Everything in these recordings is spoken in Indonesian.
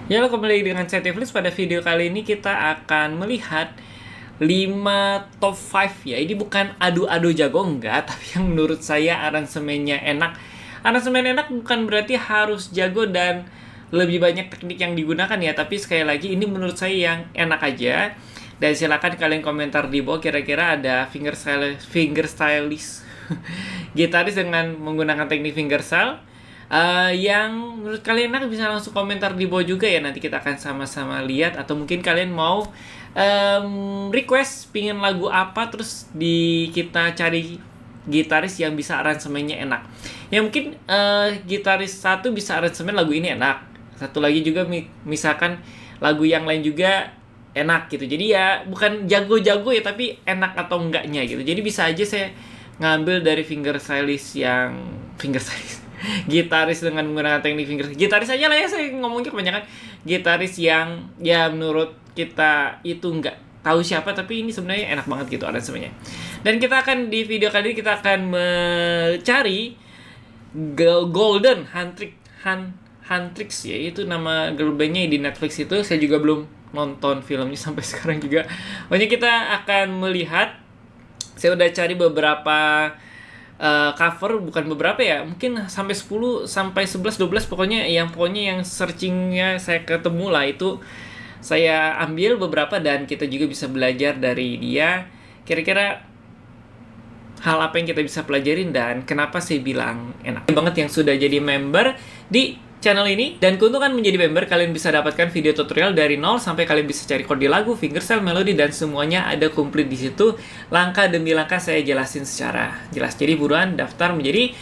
Ya, lo kembali dengan saya Tiflis. Pada video kali ini kita akan melihat 5 top 5 ya. Ini bukan adu-adu jago, enggak, tapi yang menurut saya aransemennya enak. Aransemen enak bukan berarti harus jago dan lebih banyak teknik yang digunakan ya, tapi sekali lagi ini menurut saya yang enak aja. Dan silakan kalian komentar di bawah kira-kira ada fingerstylist gitaris dengan menggunakan teknik fingerstyle yang menurut kalian enak, bisa langsung komentar di bawah juga ya. Nanti kita akan sama-sama lihat. Atau mungkin kalian mau request pingin lagu apa, terus kita cari gitaris yang bisa aransemennya enak. Ya mungkin gitaris satu bisa aransemen lagu ini enak, satu lagi juga misalkan lagu yang lain juga enak gitu. Jadi ya bukan jago-jago ya, tapi enak atau enggaknya gitu. Jadi bisa aja saya ngambil dari fingerstylist gitaris dengan menggunakan teknik gitaris aja lah ya, saya ngomongnya kebanyakan gitaris yang ya menurut kita itu nggak tahu siapa, tapi ini sebenarnya enak banget gitu aransemennya. Dan kita akan di video kali ini kita akan mencari Golden Huntrix ya, itu nama girl bandnya di Netflix. Itu saya juga belum nonton filmnya sampai sekarang juga. Pokoknya kita akan melihat, saya udah cari beberapa cover, bukan beberapa ya, mungkin sampai 10 sampai 11 12 pokoknya yang searchingnya saya ketemu lah, itu saya ambil beberapa dan kita juga bisa belajar dari dia kira-kira hal apa yang kita bisa pelajarin dan kenapa saya bilang enak banget. Yang sudah jadi member di channel ini dan keuntungan menjadi member, kalian bisa dapatkan video tutorial dari nol sampai kalian bisa cari kode lagu, fingerstyle, melodi, dan semuanya ada komplit di situ. Langkah demi langkah saya jelasin secara jelas. Jadi buruan daftar menjadi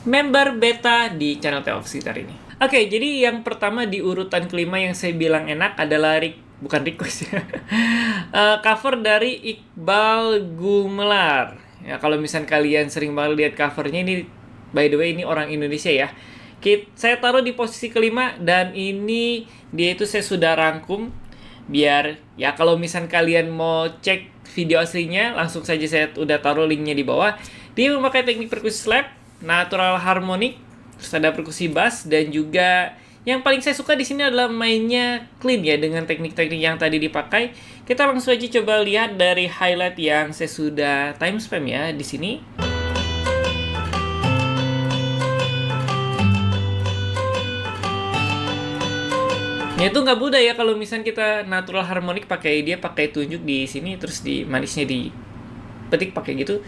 member beta di channel Teo Gitar ini. Oke, jadi yang pertama di urutan kelima yang saya bilang enak adalah bukan request ya. Cover dari Iqbal Gumelar. Ya, kalau misalnya kalian sering banget lihat covernya, ini by the way ini orang Indonesia ya. Saya taruh di posisi kelima dan ini dia itu saya sudah rangkum biar ya kalau misal kalian mau cek video aslinya langsung saja saya udah taruh linknya di bawah. Dia memakai teknik perkusi slap, natural harmonic, terus ada perkusi bass, dan juga yang paling saya suka di sini adalah mainnya clean ya dengan teknik-teknik yang tadi dipakai. Kita langsung aja coba lihat dari highlight yang saya sudah timestamp ya di sini. Ya itu nggak mudah ya kalau misalnya kita natural harmonic pakai tunjuk di sini, terus di manisnya di petik pakai gitu.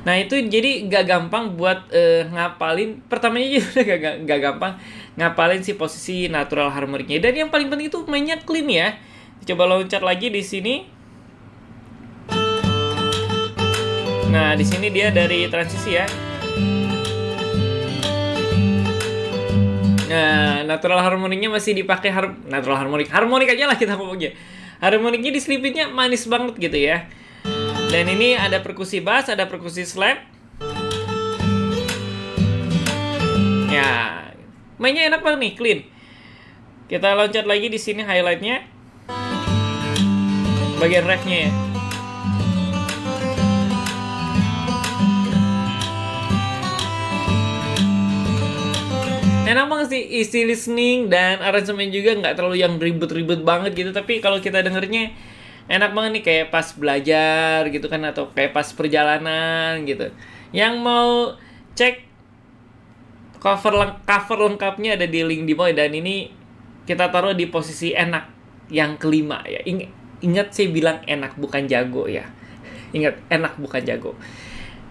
Nah itu jadi nggak gampang buat ngapalin. Pertamanya juga nggak gampang ngapalin si posisi natural harmonicnya. Dan yang paling penting itu mainnya clean ya. Coba loncat lagi di sini. Nah di sini dia dari transisi ya. Nah, natural harmoniknya masih dipakai natural harmonik aja lah kita ngomongnya. Harmoniknya diselipitnya manis banget gitu ya. Dan ini ada perkusi bass, ada perkusi slap. Ya, mainnya enak banget nih, clean. Kita loncat lagi di sini highlightnya, bagian refnya ya. Enak banget sih, easy listening, dan aransemen juga nggak terlalu yang ribet-ribet banget gitu. Tapi kalau kita dengernya enak banget nih, kayak pas belajar gitu kan, atau kayak pas perjalanan gitu. Yang mau cek cover lengkapnya ada di link di bawah. Dan ini kita taruh di posisi enak yang kelima ya. Ingat saya bilang enak bukan jago ya. Ingat, enak bukan jago.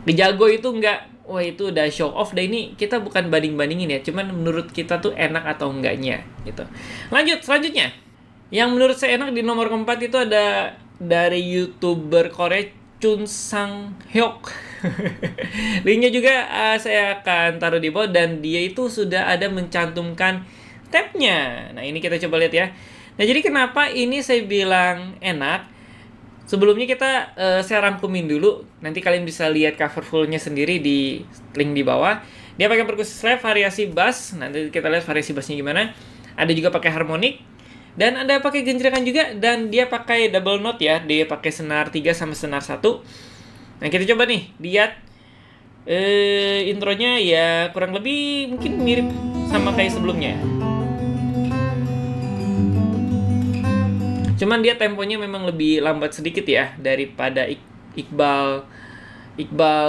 Di jago itu nggak, wah itu udah show off. Dan ini kita bukan banding-bandingin ya, cuman menurut kita tuh enak atau enggaknya gitu. Lanjut, selanjutnya yang menurut saya enak di nomor keempat itu ada dari YouTuber Korea Chun Sang Hyuk. Linknya juga saya akan taruh di bawah, dan dia itu sudah ada mencantumkan tabnya. Nah ini kita coba lihat ya. Nah jadi kenapa ini saya bilang enak? Sebelumnya kita saya rangkumin dulu. Nanti kalian bisa lihat cover fullnya sendiri di link di bawah. Dia pakai perkusi slap, variasi bass. Nanti kita lihat variasi bassnya gimana. Ada juga pakai harmonik. Dan ada pakai genjrekan juga. Dan dia pakai double note ya. Dia pakai senar 3 sama senar 1. Nah kita coba nih. Lihat intronya ya kurang lebih mungkin mirip sama kayak sebelumnya. Cuman dia temponya memang lebih lambat sedikit ya daripada Iqbal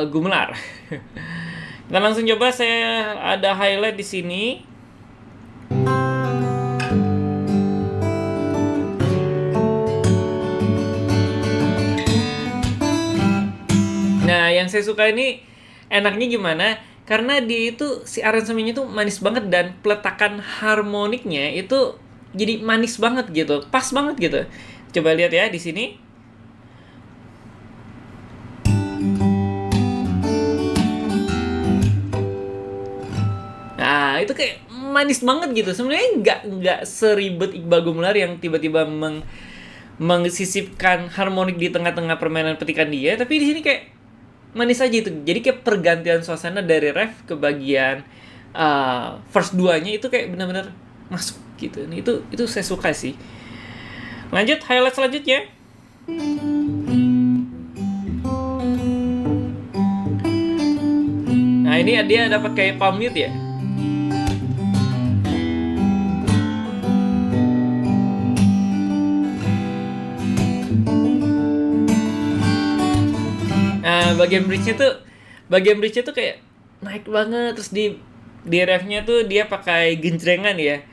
Gumelar. Kita langsung coba, saya ada highlight di sini. Nah, yang saya suka ini enaknya gimana? Karena dia itu si aransemennya tuh manis banget dan peletakan harmoniknya itu jadi manis banget gitu, pas banget gitu. Coba lihat ya di sini. Nah, itu kayak manis banget gitu. Sebenarnya nggak seribet Iqbal Gumelar yang tiba-tiba mengisipkan harmonik di tengah-tengah permainan petikan dia, tapi di sini kayak manis aja itu. Jadi kayak pergantian suasana dari ref ke bagian verse 2-nya itu kayak benar-benar masuk gitu. Nah, itu saya suka sih. Lanjut highlight selanjutnya. Nah, ini dia dapat kayak palm mute ya. Nah, bagian bridge-nya tuh kayak naik banget, terus di refnya tuh dia pakai genjrengan ya.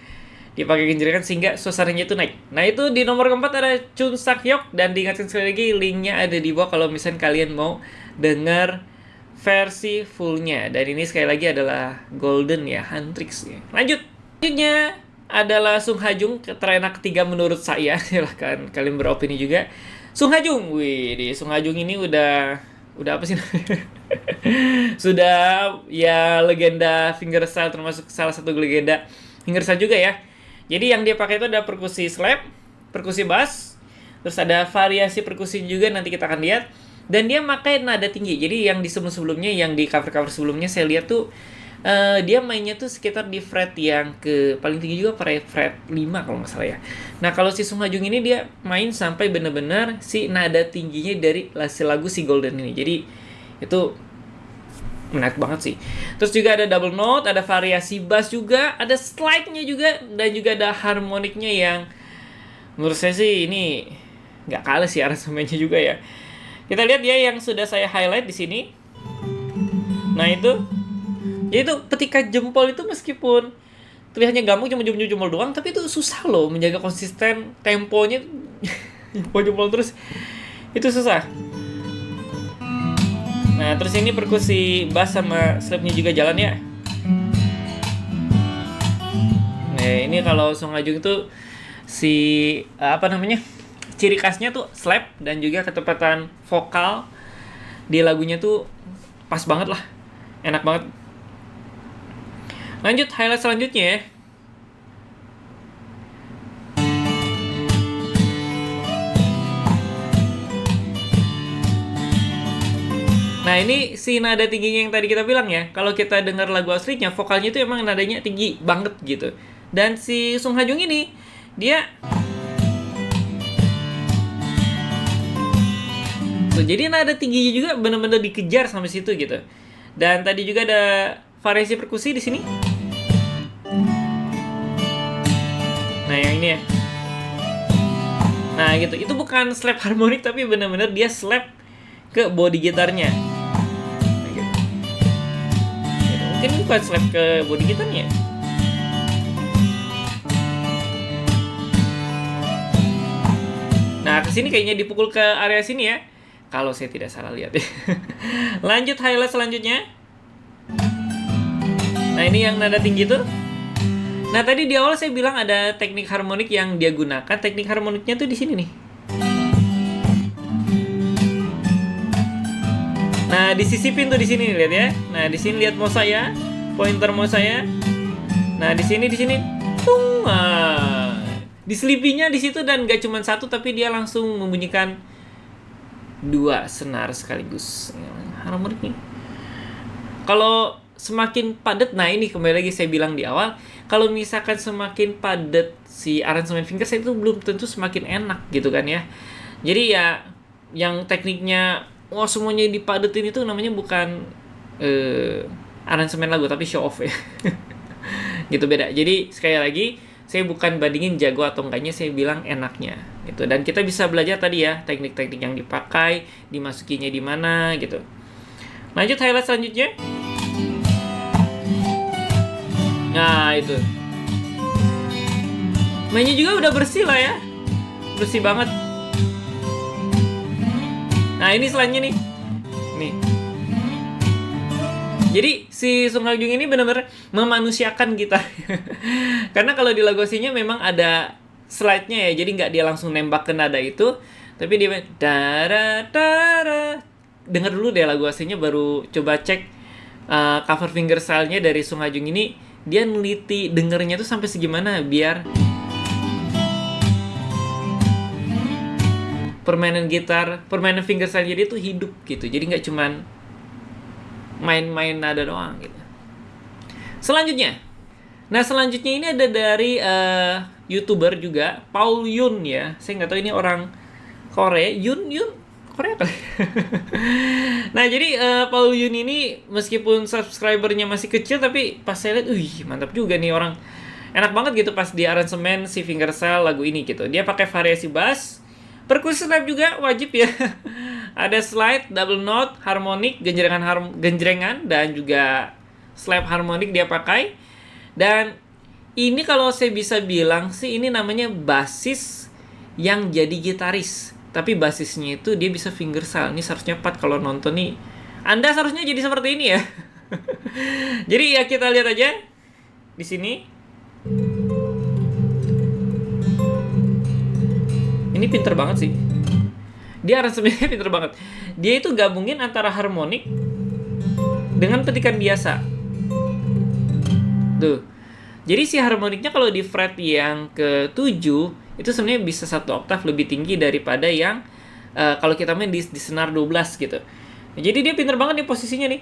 Dia pakai genjrengan sehingga suasananya tuh naik. Nah, itu di nomor keempat ada Chun Sak-hyuk, dan diingatkan sekali lagi linknya ada di bawah kalau misalnya kalian mau dengar versi fullnya. Dan ini sekali lagi adalah Golden ya, Huntrix ya. Selanjutnya adalah Sung Ha Jung, terenak ketiga menurut saya. Silahkan kalian beropini juga. Sung Ha Jung, wih, di Sung Ha Jung ini udah apa sih namanya? Sudah ya legenda fingerstyle, termasuk salah satu legenda fingerstyle juga ya. Jadi yang dia pakai itu ada perkusi slap, perkusi bass, terus ada variasi perkusi juga, nanti kita akan lihat. Dan dia pakai nada tinggi. Jadi yang di sebelumnya, yang di cover-cover sebelumnya saya lihat tuh dia mainnya tuh sekitar di fret yang ke paling tinggi juga, fret 5 kalau nggak salah ya. Nah, kalau si Sung Ha Jung ini dia main sampai benar-benar si nada tingginya dari lagu si Golden ini. Jadi itu menarik banget sih. Terus juga ada double note, ada variasi bass juga, ada slide-nya juga, dan juga ada harmoniknya yang menurut saya sih ini nggak kalah sih aransemennya juga ya. Kita lihat ya yang sudah saya highlight di sini. Nah, itu jadi itu petikan jempol itu meskipun terlihatnya gampang, cuma jempol doang, tapi itu susah loh menjaga konsisten temponya. jempol terus itu susah. Nah, terus ini perkusi bass sama slapnya juga jalan ya. Nah, ini kalau Sung Ha Jung itu si ciri khasnya tuh slap dan juga ketepatan vokal di lagunya tuh pas banget lah, enak banget. Lanjut highlight selanjutnya ya. Nah, ini si nada tingginya yang tadi kita bilang ya. Kalau kita dengar lagu aslinya, vokalnya itu emang nadanya tinggi banget gitu. Dan si Sung Ha Jung ini dia jadi nada tingginya juga benar-benar dikejar sampai situ gitu. Dan tadi juga ada variasi perkusi di sini. Nah, yang ini ya. Nah, gitu. Itu bukan slap harmonik, tapi benar-benar dia slap ke body gitarnya. Nah, gitu. Mungkin bukan slap ke body gitarnya. Nah, kesini kayaknya dipukul ke area sini ya, kalau saya tidak salah lihat. Lanjut highlight selanjutnya. Nah, ini yang nada tinggi tuh. Nah, tadi di awal saya bilang ada teknik harmonik yang dia gunakan. Teknik harmoniknya tuh di sini nih. Nah, disisipin tuh di sini lihat ya. Nah, di sini lihat mau saya, pointer mau saya. Nah, di sini tung. Diselipinya di situ, dan gak cuma satu tapi dia langsung membunyikan 2 senar sekaligus. Harmonik nih. Kalau semakin padat, nah ini kembali lagi saya bilang di awal, kalau misalkan semakin padat si aransemen fingerstyle itu belum tentu semakin enak gitu kan ya. Jadi ya yang tekniknya semuanya dipadetin itu namanya bukan aransemen lagu, tapi show off ya. Gitu, beda. Jadi sekali lagi Saya bukan bandingin jago atau enggaknya, saya bilang enaknya gitu. Dan kita bisa belajar tadi ya teknik-teknik yang dipakai, dimasukinya di mana gitu. Lanjut highlight selanjutnya. Nah itu, mainnya juga udah bersih lah ya, bersih banget. Nah ini selanjutnya nih. Jadi si Sung Ha Jung ini benar-benar memanusiakan kita. Karena kalau di lagu aslinya memang ada slide-nya ya, jadi nggak dia langsung nembak ke nada itu, tapi dia dara dara. Dengar dulu deh lagu aslinya, baru coba cek cover fingerstyle-nya dari Sung Ha Jung ini. Dia neliti dengernya tuh sampai segimana biar permainan gitar, permainan fingerstyle dia tuh hidup gitu. Jadi nggak cuman main-main nada doang gitu. Selanjutnya ini ada dari YouTuber juga, Paul Yun ya. Saya nggak tahu ini orang Korea, Yun Korea kali. Nah jadi Paul Yun ini meskipun subscribernya masih kecil, tapi pas saya lihat, mantap juga nih orang. Enak banget gitu pas di aransemen si fingerstyle lagu ini gitu. Dia pakai variasi bass, perkusi slap juga wajib ya. Ada slide, double note, harmonik, genjrengan, dan juga slap harmonik dia pakai. Dan ini kalau saya bisa bilang sih, ini namanya basis yang jadi gitaris. Tapi basisnya itu dia bisa fingerstyle. Ini seharusnya Pat kalau nonton nih, Anda seharusnya jadi seperti ini ya. Jadi ya kita lihat aja di sini. Ini pinter banget sih. Dia aransemennya pinter banget. Dia itu gabungin antara harmonik dengan petikan biasa. Tuh. Jadi si harmoniknya kalau di fret yang ke-7 itu sebenarnya bisa 1 oktav lebih tinggi daripada yang kalau kita main di senar 12 gitu. Jadi dia pinter banget nih posisinya nih.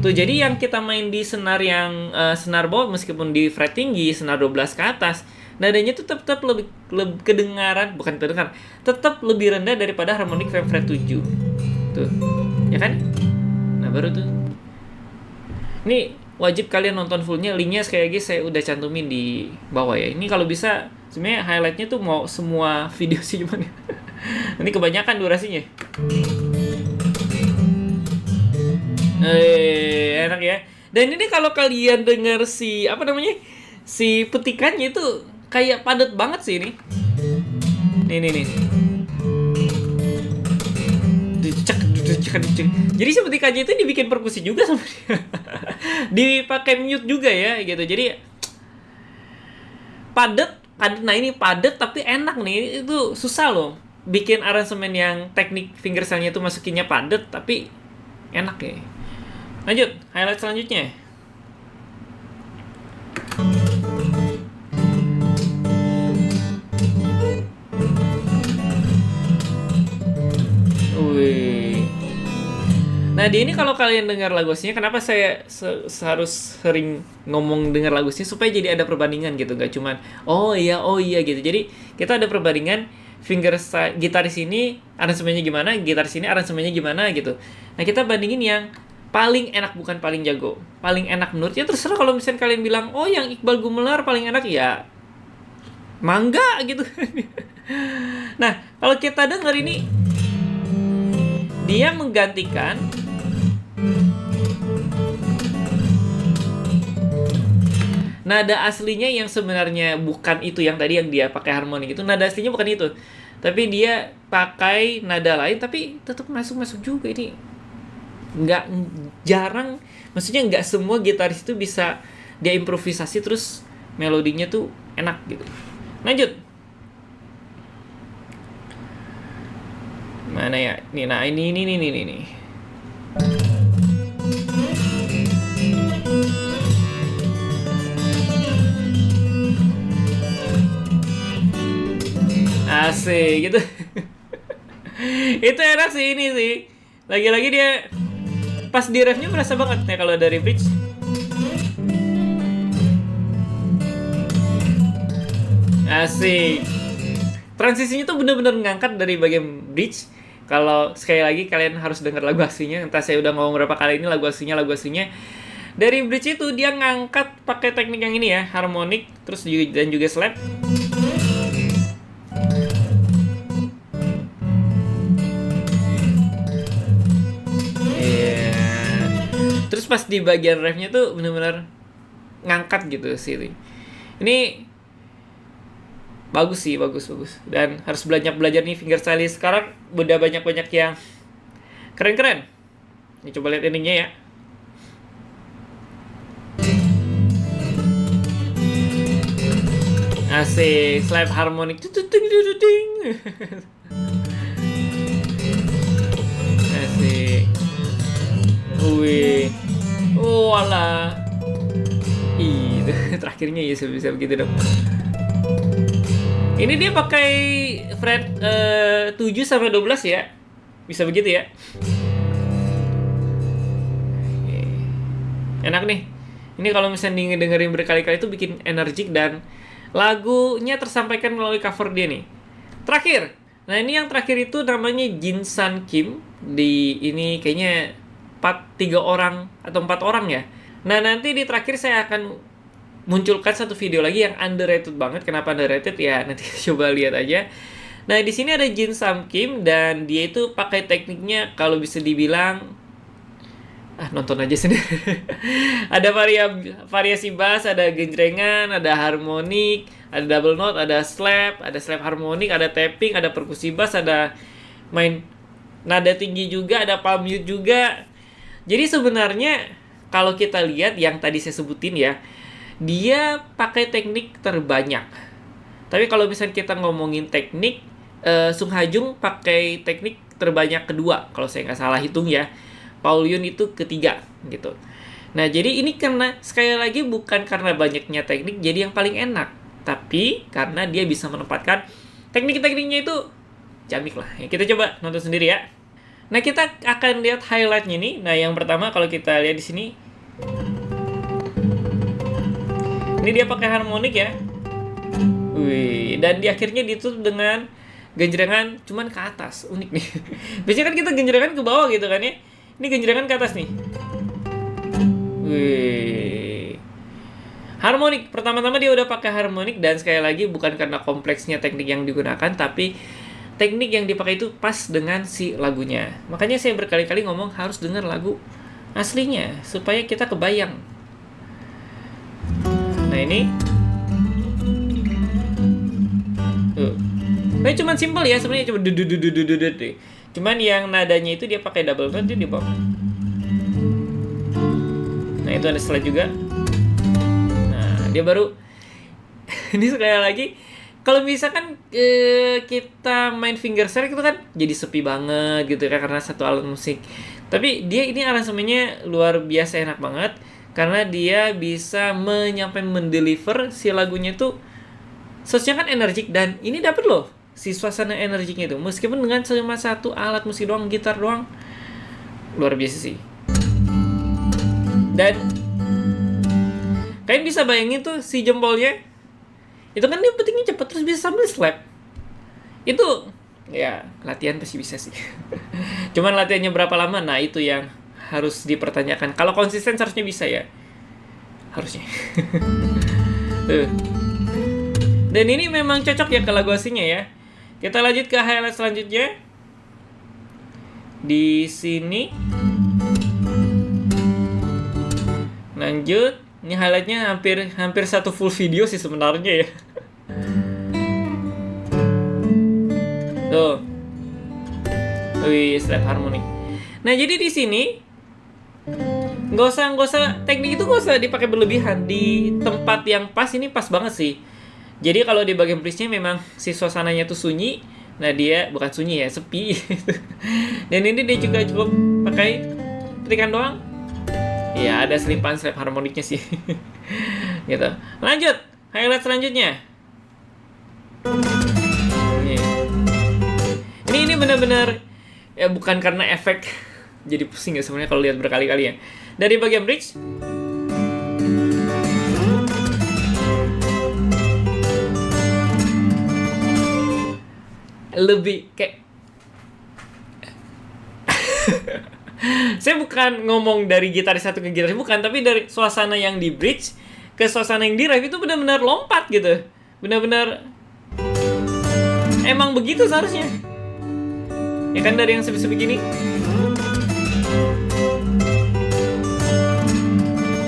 Tuh, jadi yang kita main di senar yang senar bawah meskipun di fret tinggi, senar 12 ke atas, nadanya tuh tetap lebih kedengaran, bukan terdengar, tetap lebih rendah daripada harmonik fret 7. Tuh. Ya kan? Nah, baru tuh. Ini wajib kalian nonton fullnya, linknya sekali lagi saya udah cantumin di bawah ya. Ini kalau bisa sebenarnya highlightnya tuh mau semua video sih, cuman ini kebanyakan durasinya. Enak ya. Dan ini kalau kalian dengar si si petikannya itu kayak padat banget sih ini. Nih. Jadi si petikannya itu dibikin perkusi juga sama dia. Dipakai mute juga ya gitu. Jadi padat. Nah ini padat tapi enak nih. Itu susah loh bikin aransemen yang teknik fingerstyle-nya itu masukinnya padat tapi enak ya. Lanjut, highlight selanjutnya. Nah di ini kalau kalian dengar lagu aslinya, kenapa saya harus sering ngomong dengar lagu aslinya supaya jadi ada perbandingan gitu, nggak cuman oh iya gitu. Jadi kita ada perbandingan fingerstyle gitaris ini aransemennya gimana, gitaris ini aransemennya gimana gitu. Nah kita bandingin yang paling enak, bukan paling jago. Paling enak menurutnya terserah. Kalau misalnya kalian bilang oh yang Iqbal Gumelar paling enak, ya mangga gitu. Nah kalau kita dengar ini, dia menggantikan nada aslinya yang sebenarnya bukan itu yang tadi yang dia pakai harmonik itu. Nada aslinya bukan itu, tapi dia pakai nada lain tapi tetap masuk juga. Ini nggak jarang, maksudnya nggak semua gitaris itu bisa dia improvisasi terus melodinya tuh enak gitu. Lanjut. Mana ya? Nih, nah ini. Asik gitu. Itu enak sih ini sih. Lagi-lagi dia pas di refnya berasa banget ya kalau dari bridge. Asik. Transisinya tuh bener-bener ngangkat dari bagian bridge. Kalau sekali lagi kalian harus dengar lagu aslinya. Entah saya udah ngomong berapa kali ini lagu aslinya. Dari bridge itu dia ngangkat pakai teknik yang ini ya, harmonic, terus dan juga slap. Terus pas di bagian refnya tuh bener-bener ngangkat gitu sih. Ini bagus sih, bagus. Dan harus belajar nih fingerstylist. Sekarang udah banyak yang keren-keren. Ini coba lihat endingnya ya. Asik, slap harmonic. Asik. Wih. Oh alah. Ih, terakhirnya ya bisa begitu dong. Ini dia pakai fret 7 sampai 12 ya. Bisa begitu ya. Enak nih. Ini kalau misalnya dengerin berkali-kali itu bikin energik dan lagunya tersampaikan melalui cover dia nih. Terakhir. Nah, ini yang terakhir itu namanya Jin San Kim. Di ini kayaknya 3 orang atau 4 orang ya. Nah, nanti di terakhir saya akan munculkan satu video lagi yang underrated banget. Kenapa underrated? Ya, nanti coba lihat aja. Nah, di sini ada Jin San Kim dan dia itu pakai tekniknya kalau bisa dibilang nonton aja sendiri. Ada variasi bass, ada genjrengan, ada harmonik, ada double note, ada slap harmonik, ada tapping, ada perkusi bass, ada main nada tinggi juga, ada palm mute juga. Jadi sebenarnya kalau kita lihat yang tadi saya sebutin ya, dia pakai teknik terbanyak. Tapi kalau misalnya kita ngomongin teknik, Sung Ha Jung pakai teknik terbanyak kedua kalau saya nggak salah hitung ya. Paul Yun itu ketiga gitu. Nah, jadi ini karena sekali lagi bukan karena banyaknya teknik jadi yang paling enak, tapi karena dia bisa menempatkan teknik-tekniknya itu jamik lah. Ya, kita coba nonton sendiri ya. Nah, kita akan lihat highlightnya nih. Nah, yang pertama kalau kita lihat di sini, ini dia pakai harmonik ya. Wih, dan di akhirnya ditutup dengan genjrengan cuman ke atas. Unik nih. Biasanya kan kita genjrengan ke bawah gitu kan ya. Ini genjrengan ke atas nih. Wih. Harmonik. Pertama-tama dia udah pakai harmonik dan sekali lagi bukan karena kompleksnya teknik yang digunakan, tapi teknik yang dipakai itu pas dengan si lagunya. Makanya saya berkali-kali ngomong harus dengar lagu aslinya supaya kita kebayang. Nah, ini. Nah, cuman simpel ya sebenarnya, cuma deh. Cuman yang nadanya itu dia pakai double note dia di bawah. Nah, itu ada slide juga. Nah, dia baru ini sekali lagi kalau misalkan kita main fingerstyle itu kan jadi sepi banget gitu kan karena satu alat musik. Tapi dia ini aransemennya luar biasa enak banget karena dia bisa mendeliver si lagunya itu soundnya kan energik dan ini dapet loh si suasana energiknya itu meskipun dengan cuma satu alat musik doang, gitar doang, luar biasa sih. Dan kalian bisa bayangin tuh si jempolnya itu kan dia petingnya cepet terus bisa sambil slap. Itu ya latihan pasti bisa sih. Cuman latihannya berapa lama, nah itu yang harus dipertanyakan. Kalau konsisten seharusnya bisa ya, harusnya. Dan ini memang cocok ya ke lagu aslinya ya. Kita lanjut ke highlight selanjutnya. Di sini. Lanjut. Ini highlightnya hampir satu full video sih sebenarnya ya. Tuh. Wih, slap harmonic. Nah, jadi di sini nggak usah teknik itu nggak usah dipakai berlebihan. Di tempat yang pas ini pas banget sih. Jadi kalau di bagian bridge-nya memang si suasananya tuh sunyi. Nah, dia bukan sunyi ya, sepi. Dan ini dia juga cukup pakai trikan doang. Ya, ada selipan slap harmoniknya sih. Gitu. Lanjut, highlight selanjutnya. Ini benar-benar ya bukan karena efek jadi pusing ya sebenarnya kalau lihat berkali-kali ya. Dari bagian bridge lebih kayak Saya bukan ngomong dari gitaris satu ke gitaris, bukan, tapi dari suasana yang di bridge ke suasana yang di ref itu benar-benar lompat gitu. Benar-benar emang begitu seharusnya. Ya kan, dari yang sebegini.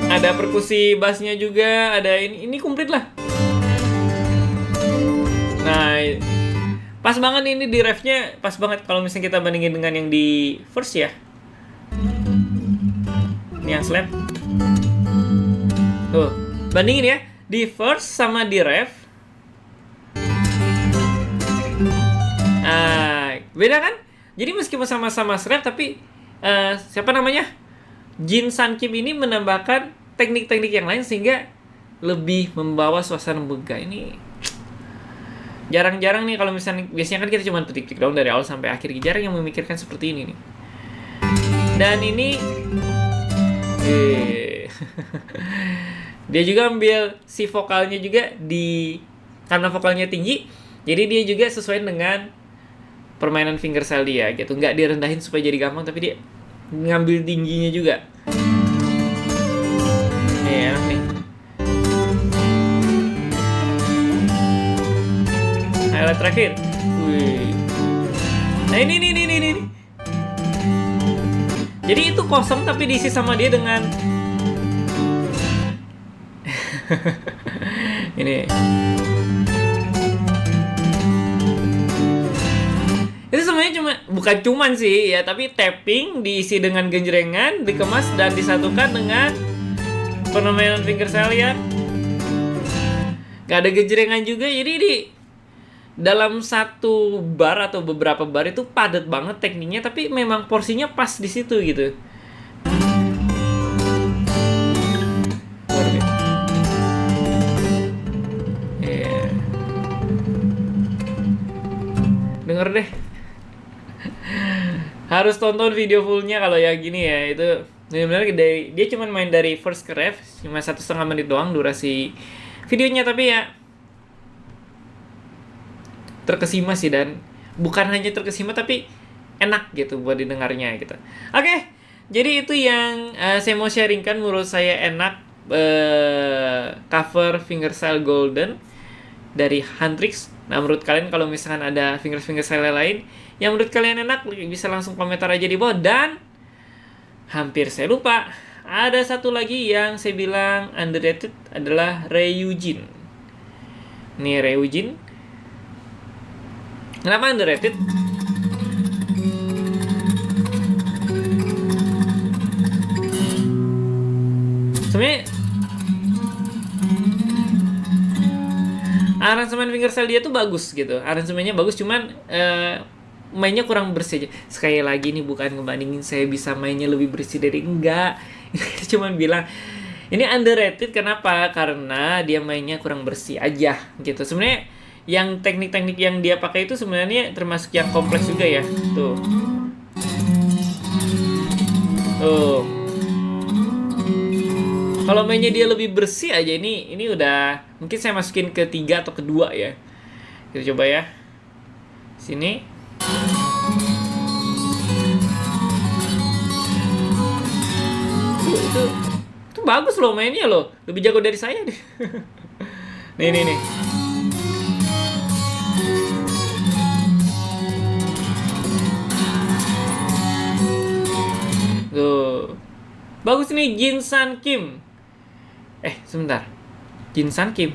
Ada perkusi bassnya juga, ada ini komplit lah. Nah, pas banget ini di refnya, pas banget kalau misalnya kita bandingin dengan yang di first ya. Ini yang slap. Tuh, bandingin ya, di first sama di ref. Beda kan? Jadi meskipun sama-sama slap, tapi siapa namanya? Jin San Kim ini menambahkan teknik-teknik yang lain sehingga lebih membawa suasana megah. Ini jarang-jarang nih, kalau misalnya biasanya kan kita cuma petik-petik doang dari awal sampai akhir. Jarang yang memikirkan seperti ini nih. Dan ini dia juga ambil si vokalnya juga karena vokalnya tinggi, jadi dia juga sesuai dengan permainan fingerstyle dia gitu. Nggak direndahin supaya jadi gampang, tapi dia ngambil tingginya juga. Enak nih. Highlight terakhir. Wih. Nah ini. Jadi itu kosong tapi diisi sama dia dengan ini. Itu sebenarnya bukan cuman sih ya, tapi tapping diisi dengan genjrengan, dikemas dan disatukan dengan permainan fingerstyle ya. Gak ada genjrengan juga, jadi di dalam satu bar atau beberapa bar itu padat banget tekniknya, tapi memang porsinya pas di situ gitu. Denger deh. Harus tonton video fullnya kalau ya gini ya. Itu benar-benar dia cuma main dari first ke ref cuma 1,5 menit doang durasi videonya, tapi ya terkesima sih, dan bukan hanya terkesima tapi enak gitu buat didengarnya gitu. Oke, jadi itu yang saya mau sharingkan, menurut saya enak cover fingerstyle Golden dari Huntrix. Nah, menurut kalian kalau misalkan ada fingerstyle lain yang menurut kalian enak, bisa langsung komentar aja di bawah. Dan hampir saya lupa, ada satu lagi yang saya bilang underrated adalah Ryujin. Nih Ryujin. Kenapa underrated? Sebenarnya aransemen fingerstyle dia tuh bagus gitu. Aransemennya bagus, cuman mainnya kurang bersih aja. Sekali lagi nih, bukan ngebandingin saya bisa mainnya lebih bersih dari enggak. Cuman bilang ini underrated kenapa? Karena dia mainnya kurang bersih aja gitu. Sebenarnya yang teknik-teknik yang dia pakai itu sebenarnya termasuk yang kompleks juga ya. Tuh. Kalau mainnya dia lebih bersih aja, ini udah mungkin saya masukin ke 3 atau ke 2 ya. Kita coba ya. Sini. Itu bagus loh mainnya loh. Lebih jago dari saya deh. Nih. Tuh. Bagus nih, Jin San Kim. Sebentar. Jin San Kim.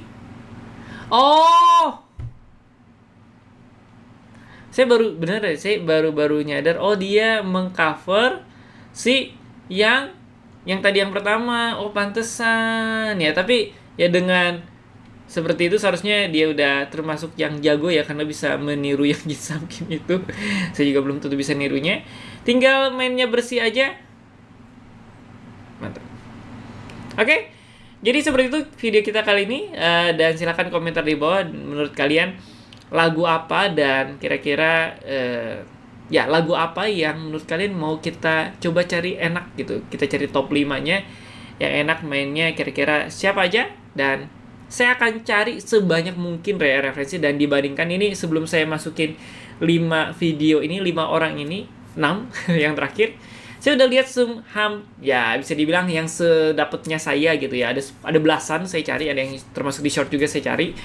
Oh. Saya baru nyadar, oh dia mengcover si yang tadi yang pertama. Oh, pantesan ya. Tapi ya dengan seperti itu seharusnya dia udah termasuk yang jago ya, karena bisa meniru yang Jin San Kim itu. Saya juga belum tentu bisa nirunya. Tinggal mainnya bersih aja. Mantap. Oke, jadi seperti itu video kita kali ini. Dan silakan komentar di bawah menurut kalian lagu apa, dan kira-kira lagu apa yang menurut kalian mau kita coba cari enak gitu. Kita cari top 5-nya yang enak mainnya, kira-kira siapa aja. Dan saya akan cari sebanyak mungkin referensi, dan dibandingkan ini sebelum saya masukin 5 video ini, 5 orang ini, 6 yang terakhir, Saya udah lihat ya bisa dibilang yang sedapatnya saya gitu ya. Ada belasan saya cari, ada yang termasuk di short juga saya cari.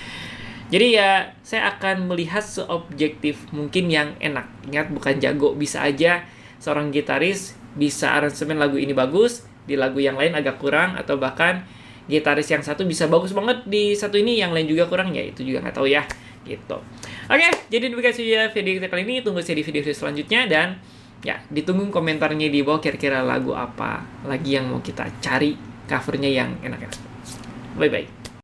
Jadi ya saya akan melihat seobjektif mungkin yang enak. Ingat, bukan jago, bisa aja seorang gitaris bisa aransemen lagu ini bagus, di lagu yang lain agak kurang, atau bahkan gitaris yang satu bisa bagus banget di satu ini, yang lain juga kurang, ya itu juga nggak tahu ya gitu. Oke, jadi demikian saja video kita kali ini. Tunggu saya di video selanjutnya, dan ya ditunggu komentarnya di bawah kira-kira lagu apa lagi yang mau kita cari covernya yang enak-enak. Bye bye.